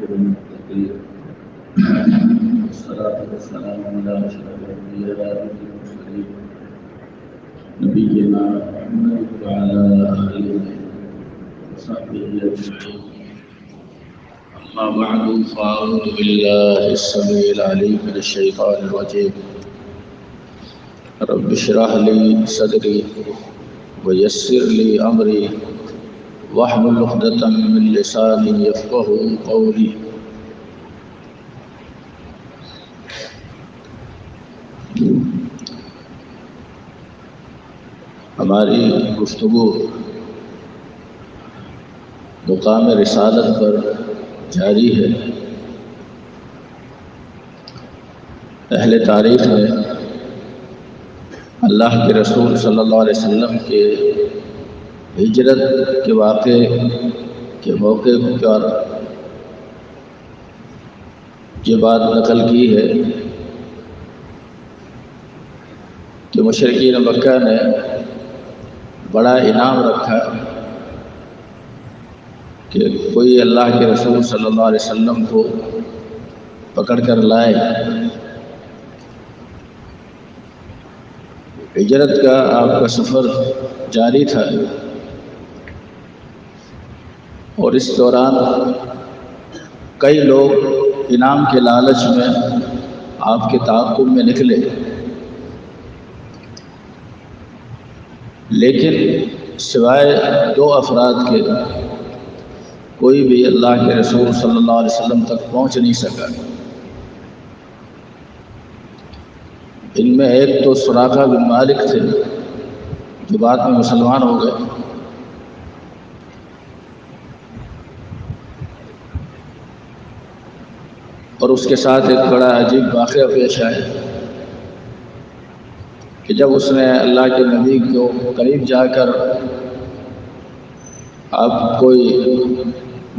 المتقين والصلاة والسلام على أشرف الأنبياء والمرسلين نبينا محمد وعلى آله وصحبه أجمعين. أما بعد فأعوذ بالله السميع العليم من الشيطان الرجيم. رب اشرح لي صدري ويسر لي أمري واحلل عقدة من لساني يفقهوا قولي. ہماری گفتگو مقام رسالت پر جاری ہے. اہل تاریخ میں اللہ کے رسول صلی اللہ علیہ وسلم کے ہجرت کے واقعے کے موقع پر یہ بات نقل کی ہے کہ مشرکین مکہ نے بڑا انعام رکھا کہ کوئی اللہ کے رسول صلی اللہ علیہ وسلم کو پکڑ کر لائے. ہجرت کا آپ کا سفر جاری تھا اور اس دوران کئی لوگ انعام کے لالچ میں آپ کے تعاقب میں نکلے، لیکن سوائے 2 افراد کے کوئی بھی اللہ کے رسول صلی اللہ علیہ وسلم تک پہنچ نہیں سکا. ان میں ایک تو سراقہ بن مالک تھے جو بعد میں مسلمان ہو گئے، اور اس کے ساتھ ایک بڑا عجیب واقعہ پیش آیا کہ جب اس نے اللہ کے نبی کو قریب جا کر آپ کوئی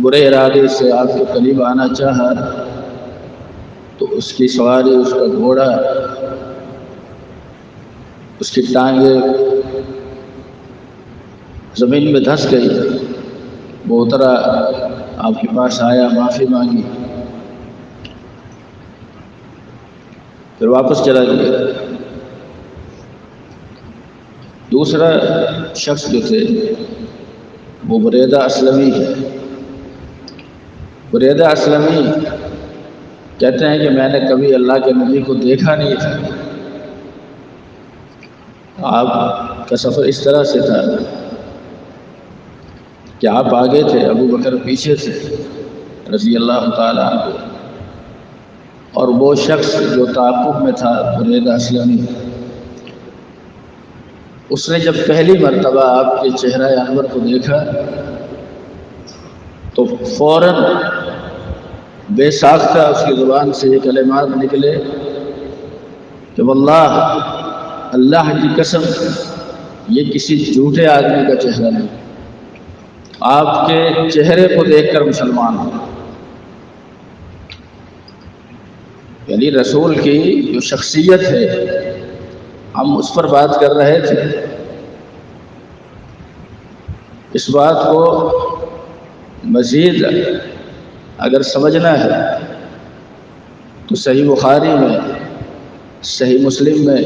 برے ارادے سے آپ کے قریب آنا چاہا تو اس کی سواری، اس کا گھوڑا، اس کی ٹانگیں زمین میں دھس گئی. وہ اترا، آپ کے پاس آیا، معافی مانگی، پھر واپس چلا گیا. دوسرا شخص جو تھے وہ بریدہ اسلمی ہے. بریدہ اسلمی کہتے ہیں کہ میں نے کبھی اللہ کے نبی کو دیکھا نہیں تھا. آپ کا سفر اس طرح سے تھا کہ آپ آگے تھے، ابو بکر پیچھے تھے رضی اللہ تعالیٰ عنہ، اور وہ شخص جو تعاقب میں تھا بریدہ اسلمی، اس نے جب پہلی مرتبہ آپ کے چہرہ انور کو دیکھا تو فوراً بے ساختہ اس کی زبان سے یہ کلمات نکلے کہ واللہ، اللہ کی قسم، یہ کسی جھوٹے آدمی کا چہرہ نہیں، آپ کے چہرے کو دیکھ کر مسلمان ہو. یعنی رسول کی جو شخصیت ہے ہم اس پر بات کر رہے تھے. اس بات کو مزید اگر سمجھنا ہے تو صحیح بخاری میں، صحیح مسلم میں،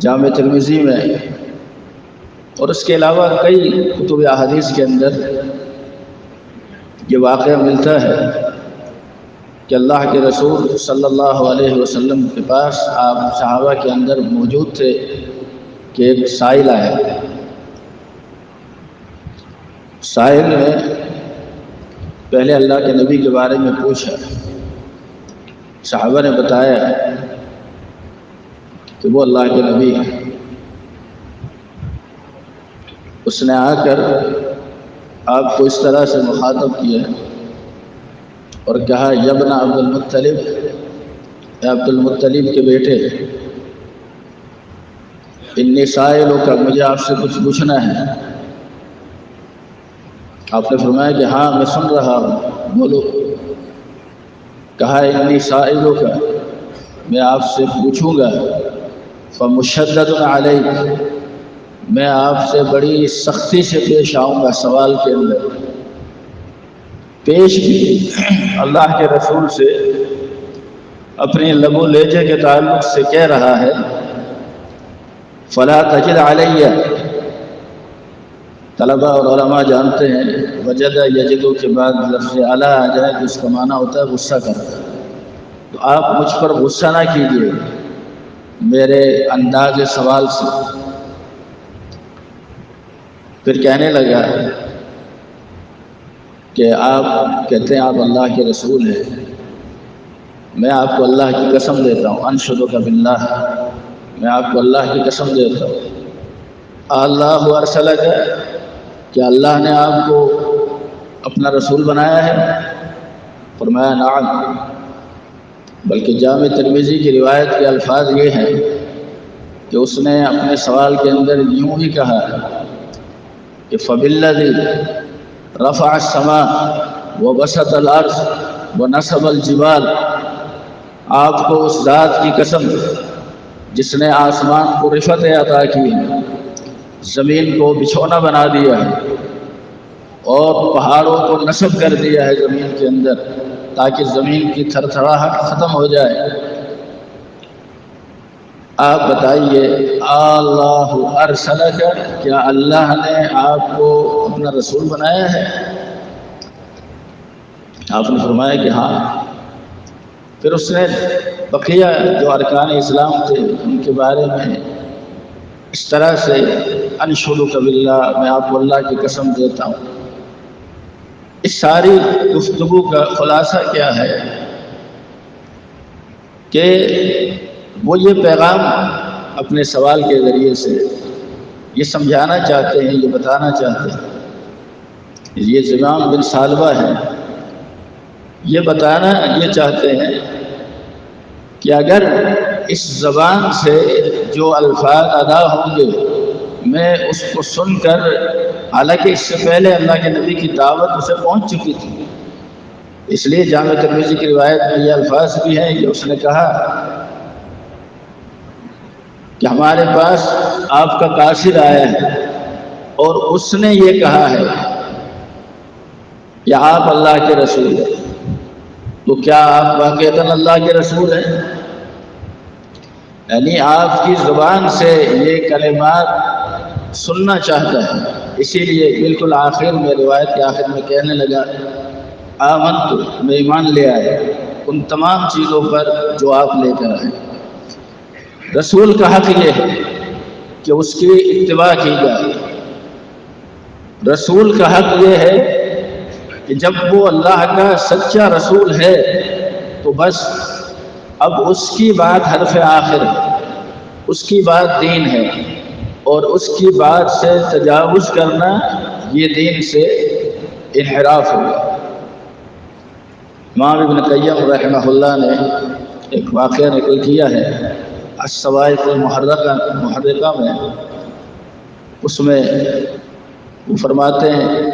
جامع ترمذی میں اور اس کے علاوہ کئی کتب احادیث کے اندر یہ واقعہ ملتا ہے کہ اللہ کے رسول صلی اللہ علیہ وسلم کے پاس آپ صحابہ کے اندر موجود تھے کہ ایک سائل آیا. سائل نے پہلے اللہ کے نبی کے بارے میں پوچھا. صحابہ نے بتایا کہ وہ اللہ کے نبی ہیں. اس نے آ کر آپ کو اس طرح سے مخاطب کیا اور کہا، یبن عبد المطلب، اے عبد المطلب کے بیٹے، انی سائلوں کا، مجھے آپ سے کچھ پوچھنا ہے. آپ نے فرمایا کہ ہاں میں سن رہا ہوں، بولو. کہا انی سائلوں کا، میں آپ سے پوچھوں گا، فمشدد علیک، میں آپ سے بڑی سختی سے پیش آؤں گا سوال کے اندر۔ پیش بھی اللہ کے رسول سے اپنے لب و لہجے کے تعلق سے کہہ رہا ہے، فلا تجد علیہ۔ طلباء اور علماء جانتے ہیں وجد یجدو کے بعد لفظ علی آ جائے تو اس کا معنی ہوتا ہے غصہ کرنا۔ تو آپ مجھ پر غصہ نہ کیجیے میرے انداز سوال سے۔ پھر کہنے لگا کہ آپ کہتے ہیں آپ اللہ کے رسول ہیں، میں آپ کو اللہ کی قسم دیتا ہوں، انشدک باللہ، میں آپ کو اللہ کی قسم دیتا ہوں، اللہ ارسلک، کہ اللہ نے آپ کو اپنا رسول بنایا ہے؟ فرمایا نعم۔ بلکہ جامع ترمذی کی روایت کے الفاظ یہ ہیں کہ اس نے اپنے سوال کے اندر یوں ہی کہا کہ فبالذی رفع السماء وبسط الارض ونصب الجبال، آپ کو اس ذات کی قسم جس نے آسمان کو رفعت عطا کی ہے، زمین کو بچھونا بنا دیا ہے اور پہاڑوں کو نصب کر دیا ہے زمین کے اندر تاکہ زمین کی تھر تھراہٹ ختم ہو جائے۔ آپ بتائیے اللہ ارسلک، کیا اللہ نے آپ کو اپنا رسول بنایا ہے؟ آپ نے فرمایا کہ ہاں۔ پھر اس نے بقیہ جو ارکان اسلام تھے ان کے بارے میں اس طرح سے انشدک باللہ، میں آپ کو اللہ کی قسم دیتا ہوں۔ اس ساری گفتگو کا خلاصہ کیا ہے کہ وہ یہ پیغام اپنے سوال کے ذریعے سے یہ سمجھانا چاہتے ہیں، یہ بتانا چاہتے ہیں، یہ زمام بن ثعلبہ ہے، یہ بتانا یہ چاہتے ہیں کہ اگر اس زبان سے جو الفاظ ادا ہوں گے میں اس کو سن کر، حالانکہ اس سے پہلے اللہ کے نبی کی دعوت اسے پہنچ چکی تھی، اس لیے جامع ترمذی کی روایت میں یہ الفاظ بھی ہیں کہ اس نے کہا کہ ہمارے پاس آپ کا قاصد آیا ہے اور اس نے یہ کہا ہے کہ آپ اللہ کے رسول ہیں، تو کیا آپ واقعتاً اللہ کے رسول ہیں؟ یعنی آپ کی زبان سے یہ کلمات سننا چاہتا ہے، اسی لیے بالکل آخر میں، روایت کے آخر میں کہنے لگا آمنت، میں ایمان لے آیا ان تمام چیزوں پر جو آپ لے کر آئے۔ رسول کا حق یہ ہے کہ اس کی اتباع کی جائے، رسول کا حق یہ ہے کہ جب وہ اللہ کا سچا رسول ہے تو بس اب اس کی بات حرف آخر ہے، اس کی بات دین ہے، اور اس کی بات سے تجاوز کرنا یہ دین سے انحراف ہوگا۔ امام ابن قیم رحمہ اللہ نے ایک واقعہ نقل کیا ہے الصواعق المحرقہ میں، اس میں وہ فرماتے ہیں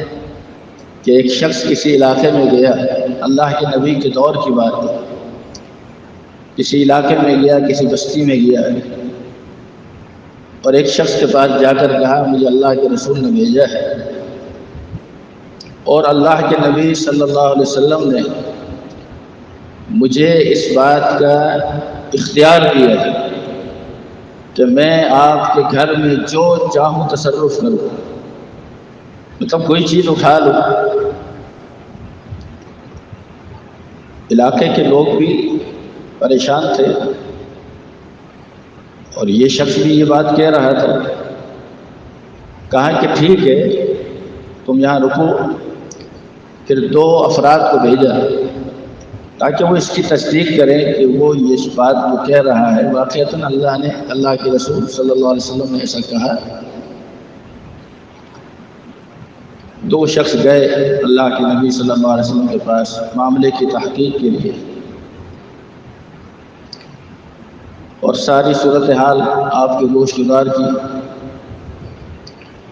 کہ ایک شخص کسی علاقے میں گیا، اللہ کے نبی کے دور کی بات ہے، کسی علاقے میں گیا، کسی بستی میں گیا، اور ایک شخص کے پاس جا کر کہا مجھے اللہ کے رسول نے بھیجا ہے، اور اللہ کے نبی صلی اللہ علیہ وسلم نے مجھے اس بات کا اختیار دیا ہے کہ میں آپ کے گھر میں جو چاہوں تصرف کروں، مطلب کوئی چیز اٹھا لوں۔ علاقے کے لوگ بھی پریشان تھے اور یہ شخص بھی یہ بات کہہ رہا تھا۔ کہا کہ ٹھیک ہے تم یہاں رکو، پھر 2 افراد کو بھیجا تاکہ وہ اس کی تصدیق کریں کہ وہ یہ بات جو کہہ رہا ہے واقعتاً اللہ کے رسول صلی اللہ علیہ وسلم نے ایسا کہا۔ 2 شخص گئے اللہ کے نبی صلی اللہ علیہ وسلم کے پاس معاملے کی تحقیق کے لیے، اور ساری صورتحال آپ کے گوش گزار کی۔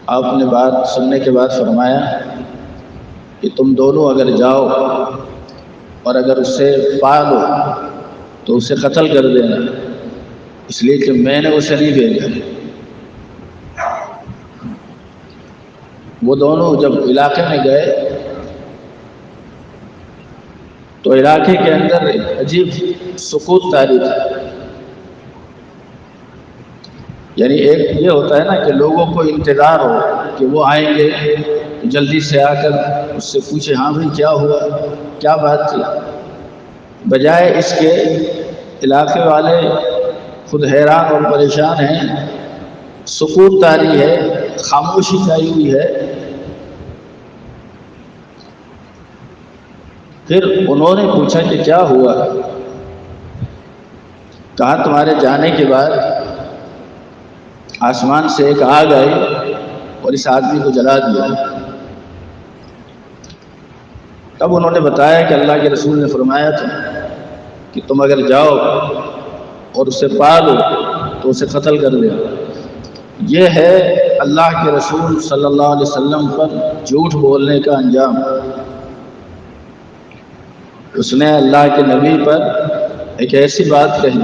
آپ نے بات سننے کے بعد فرمایا کہ تم دونوں اگر جاؤ اور اگر اس سے پا لو تو اسے قتل کر دینا، اس لیے کہ میں نے اسے نہیں بھیجا۔ وہ دونوں جب علاقے میں گئے تو علاقے کے اندر ایک عجیب سکوت طاری تھا. یعنی ایک یہ ہوتا ہے نا کہ لوگوں کو انتظار ہو کہ وہ آئیں گے، جلدی سے آ کر اس سے پوچھے ہاں بھائی کیا ہوا، کیا بات تھی. بجائے اس کے علاقے والے خود حیران اور پریشان ہیں، سکوت طاری ہے، خاموشی چھائی ہوئی ہے. پھر انہوں نے پوچھا کہ کیا ہوا. کہا تمہارے جانے کے بعد آسمان سے ایک آگ آئی اور اس آدمی کو جلا دیا. تب انہوں نے بتایا کہ اللہ کے رسول نے فرمایا تھا کہ تم اگر جاؤ اور اسے پا لو تو اسے قتل کر دو. یہ ہے اللہ کے رسول صلی اللہ علیہ وسلم پر جھوٹ بولنے کا انجام. اس نے اللہ کے نبی پر ایک ایسی بات کہی،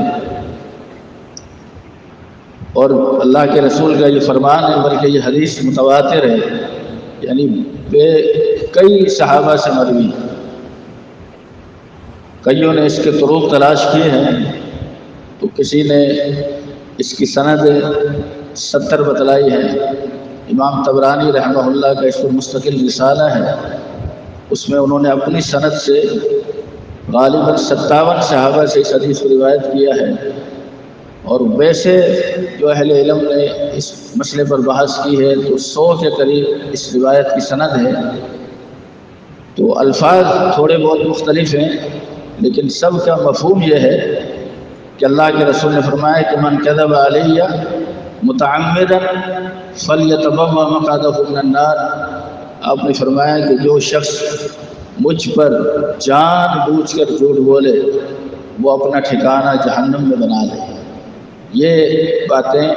اور اللہ کے رسول کا یہ فرمان ہے، بلکہ یہ حدیث متواتر ہے، یعنی کئی صحابہ سے مروی. کئیوں نے اس کے طرق تلاش کیے ہیں، تو کسی نے اس کی سند 70 بتلائی ہے. امام طبرانی رحمہ اللہ کا اس پر مستقل رسالہ ہے، اس میں انہوں نے اپنی سند سے غالباً 57 صحابہ سے اس حدیث کو روایت کیا ہے. اور ویسے جو اہل علم نے اس مسئلے پر بحث کی ہے تو 100 کے قریب اس روایت کی سند ہے. تو الفاظ تھوڑے بہت مختلف ہیں، لیکن سب کا مفہوم یہ ہے کہ اللہ کے رسول نے فرمایا کہ من کذب علیہ متعمدا فلیتبوأ مقعدہ من النار. آپ نے فرمایا کہ جو شخص مجھ پر جان بوجھ کر جھوٹ بولے وہ اپنا ٹھکانہ جہنم میں بنا لے. یہ باتیں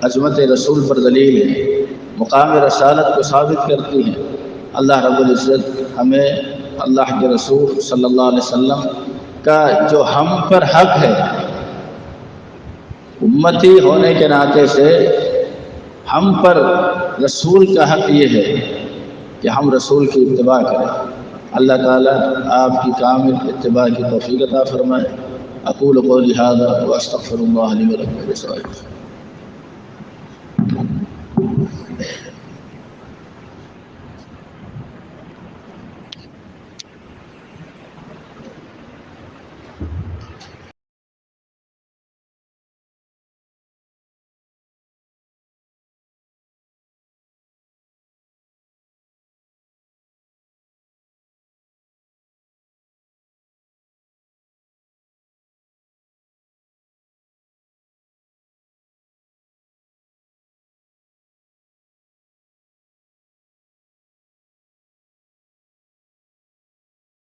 عظمت رسول پر دلیل ہیں، مقام رسالت کو ثابت کرتی ہیں. اللہ رب العزت ہمیں اللہ کے رسول صلی اللہ علیہ وسلم کا جو ہم پر حق ہے، امتی ہونے کے ناطے سے ہم پر رسول کا حق یہ ہے کہ ہم رسول کی اتباع کریں. اللہ تعالیٰ آپ کی کامل اتباع کی توفیق عطا فرمائے. اقول قولی ھذا واستغفر اللہ لی ولکم ولسائر